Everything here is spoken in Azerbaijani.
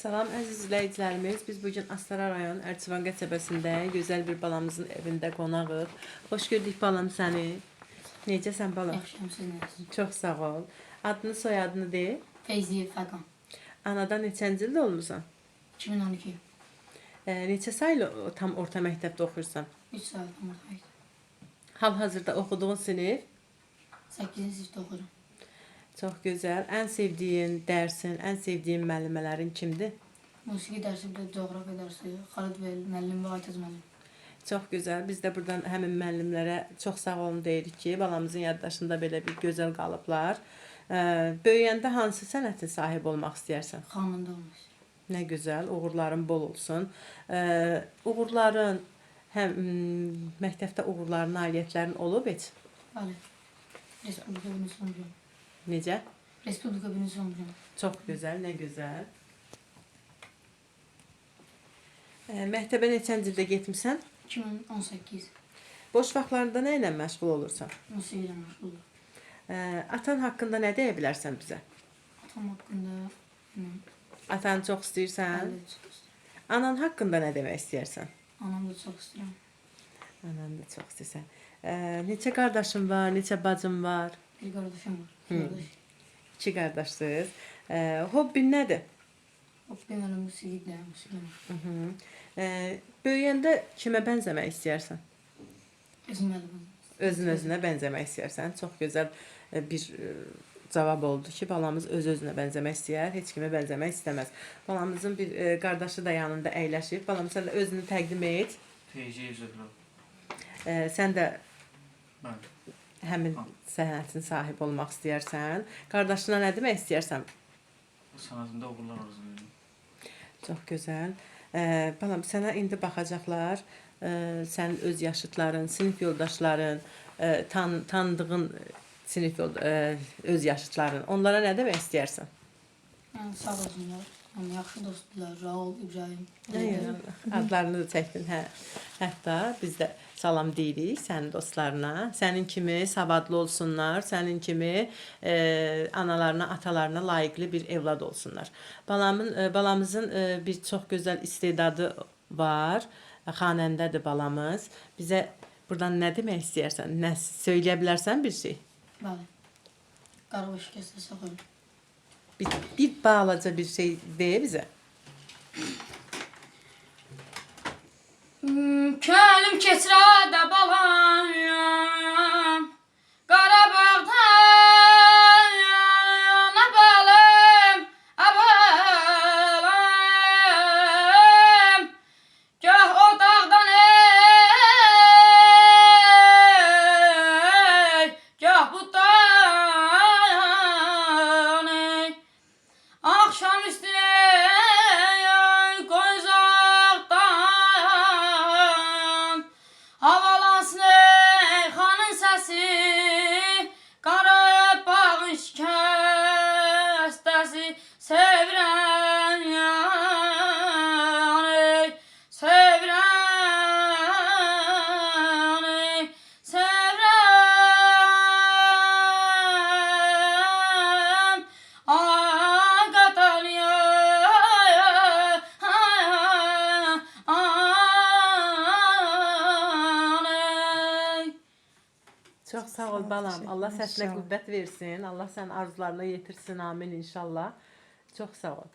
Salam əziz izləyicilərimiz. Biz bugün Astara rayon Ərcivan qəsəbəsində gözəl bir balamızın evində qonağıq. Xoş gördük balam səni. Necəsən balam? Yaxşıyam, siz necəsiniz? Çox sağ ol. Adını, soyadını de. Feyziyev Fəqan. Anadan neçənci ildə olmusan? 2012. Neçə saylı tam orta məktəbdə oxuyursan? 3 saylı orta. Hal-hazırda oxuduğun sinif? 8-ci sinifdə oxuyuram. Çox gözəl. Ən sevdiyin dərsin, ən sevdiyin müəllimələrin kimdir? Musiqi dərsi, bir də coğrafiya dərsi, Xalid Vəli müəllim və Aytəz müəllim. Çox gözəl. Biz də buradan həmin müəllimlərə çox sağ olun deyirik ki, balamızın yaddaşında belə bir gözəl qalıblar. Böyüyəndə hansı sənətin sahibi olmaq istəyərsən? Xanımda olmaq istəyirəm. Nə gözəl, uğurların bol olsun. Uğurların, həm məktəbdə uğurların, nailiyyətlərin olub heç? Bəli. Respublika birincisi olmuşam. Necə? Respublika birincisi olmuşam. Çox gözəl, nə gözəl. Məktəbə neçənci ildə getmisən? 2018. Boş vaxtlarında nə ilə məşğul olursan? Musiqi ilə məşğuldum. Atan haqqında nə deyə bilərsən bizə? Atam haqqında Atanı çox istəyirsən? Bəli, çox istəyirəm. Anan haqqında nə demək istəyərsən? Anamı da çox istəyirəm. Ananı da çox istəyirsən. Neçə qardaşın var, neçə bacın var? Bir qardaşım var. Qardaş. 2 qardaşsınız. Hobbin nədir? Hobbim elə musiqidir, musiqi. Böyüyəndə kimə bənzəmək istəyərsən? Özüm müəllimim. Özünə bənzəmək istəyərsən. Çox gözəl bir cavab oldu ki, balamız öz-özünə bənzəmək istəyər, heç kimə bənzəmək istəməz. Balamızın bir qardaşı da yanında əyləşib. Balam, sən də özünü təqdim et. Feyziyev Zöhrə. Sən də Bəli. həmin sənətin sahibi olmaq istəyərsən. Qardaşına nə demək istəyərsən? Sənətində uğurlar arzulayıram. Çox gözəl. Balam, sənə indi baxacaqlar. Sənin öz yaşıtların, sinif yoldaşların, tanıdığın sinif öz yaşıtların. Onlara nə demək istəyərsən? Yəni sağ olsunlar. Yəni yaxşı dostdular. Raul, İbrahim. Adlarını da çəkdin, hə. Hətta biz də salam deyirik sənin dostlarına. Sənin kimi savadlı olsunlar, sənin kimi analarına, atalarına layiqli bir evlad olsunlar. Balamızın bir çox gözəl istedadı var. Xanəndədir balamız. Bizə buradan nə demək istəyərsən? Nə söyləyə bilərsən bir şey? Bəli. Qaravaş kəsə saxlayın. Bir balaca bir şey deyə bizə. Könlüm keçirədə balam, Qarabağdan abalım, abalım. Gah o dağdan ey, gah bu dağdan ey. Akşam üstüne koy uzaktan, havalansın ey xanın səsi, Qarabağın şikəstəsi. Sevirəm ey, sevirəm ey, sevirəm. Ay Qatalya, Çox sağ ol balam. Allah səsinə qüvvət versin. Allah sənin arzularına yetirsin. Amin inşallah. Çox sağ ol.